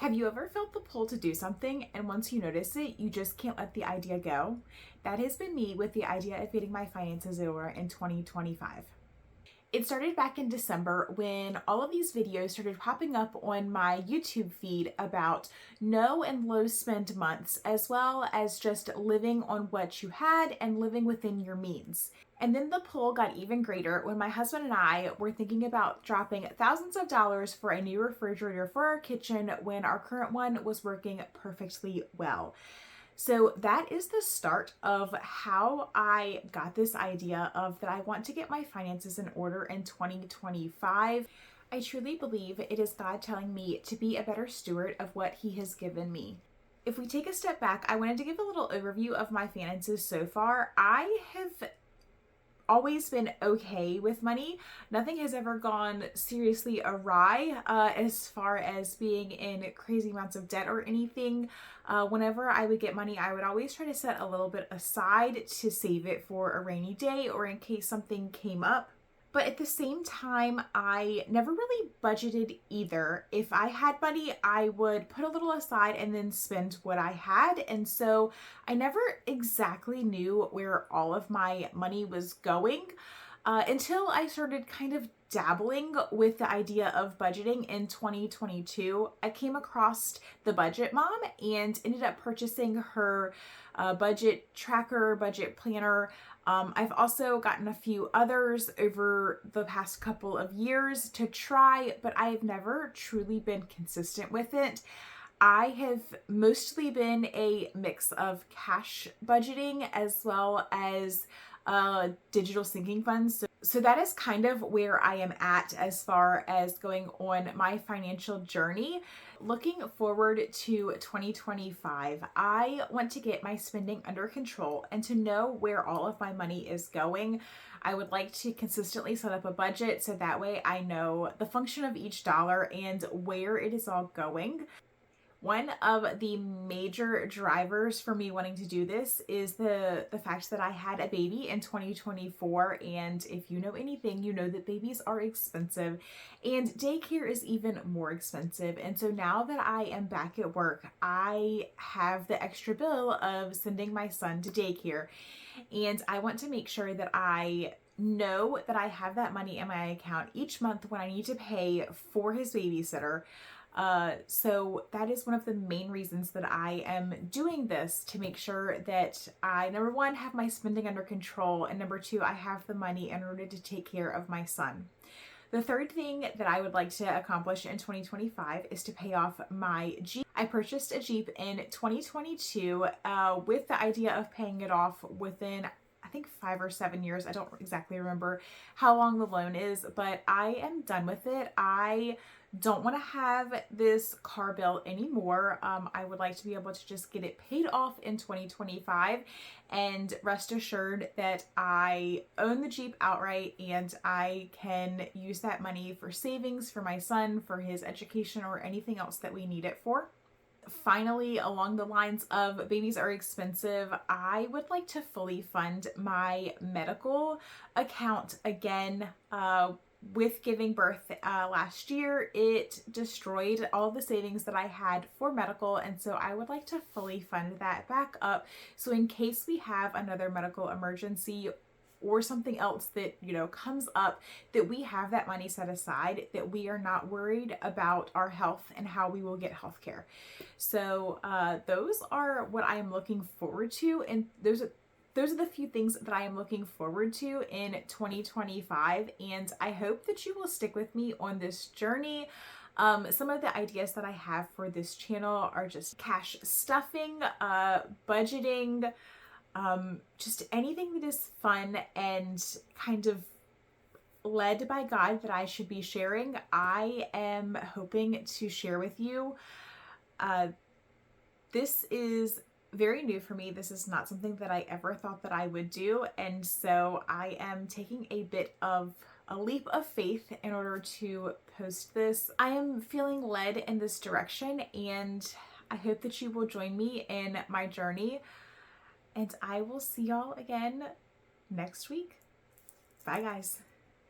Have you ever felt the pull to do something and once you notice it, you just can't let the idea go? That has been me with the idea of getting my finances in order in 2025. It started back in December when all of these videos started popping up on my YouTube feed about no and low spend months, as well as just living on what you had and living within your means. And then the pull got even greater when my husband and I were thinking about dropping thousands of dollars for a new refrigerator for our kitchen when our current one was working perfectly well. So that is the start of how I got this idea of that I want to get my finances in order in 2025. I truly believe it is God telling me to be a better steward of what He has given me. If we take a step back, I wanted to give a little overview of my finances so far. I have always been okay with money. Nothing has ever gone seriously awry as far as being in crazy amounts of debt or anything. Whenever I would get money, I would always try to set a little bit aside to save it for a rainy day or in case something came up. But at the same time, I never really budgeted either. If I had money, I would put a little aside and then spend what I had. And so I never exactly knew where all of my money was going until I started kind of dabbling with the idea of budgeting in 2022. I came across the Budget Mom and ended up purchasing her budget tracker, budget planner. I've also gotten a few others over the past couple of years to try, but I have never truly been consistent with it. I have mostly been a mix of cash budgeting as well as digital sinking funds. So that is kind of where I am at as far as going on my financial journey. Looking forward to 2025, I want to get my spending under control and to know where all of my money is going. I would like to consistently set up a budget so that way I know the function of each dollar and where it is all going. One of the major drivers for me wanting to do this is the fact that I had a baby in 2024, and if you know anything, you know that babies are expensive and daycare is even more expensive. And so now that I am back at work, I have the extra bill of sending my son to daycare, and I want to make sure that I know that I have that money in my account each month when I need to pay for his babysitter. So that is one of the main reasons that I am doing this, to make sure that I, number one, have my spending under control, and number two, I have the money in order to take care of my son. The third thing that I would like to accomplish in 2025 is to pay off my Jeep. I purchased a Jeep in 2022 with the idea of paying it off within, I think, 5 or 7 years. I don't exactly remember how long the loan is, but I am done with it. I don't want to have this car bill anymore. I would like to be able to just get it paid off in 2025 and rest assured that I own the Jeep outright and I can use that money for savings for my son, for his education, or anything else that we need it for. Finally, along the lines of babies are expensive, I would like to fully fund my medical account again. With giving birth last year, it destroyed all the savings that I had for medical, and so I would like to fully fund that back up, so in case we have another medical emergency or something else that, you know, comes up, that we have that money set aside, that we are not worried about our health and how we will get health care. So those are what I am looking forward to, and those are the few things that I am looking forward to in 2025, and I hope that you will stick with me on this journey. Some of the ideas that I have for this channel are just cash stuffing, budgeting, just anything that is fun and kind of led by God that I should be sharing. I am hoping to share with you. This is very new for me. This is not something that I ever thought that I would do, and so I am taking a bit of a leap of faith in order to post this. I am feeling led in this direction, and I hope that you will join me in my journey, and I will see y'all again next week. Bye, guys.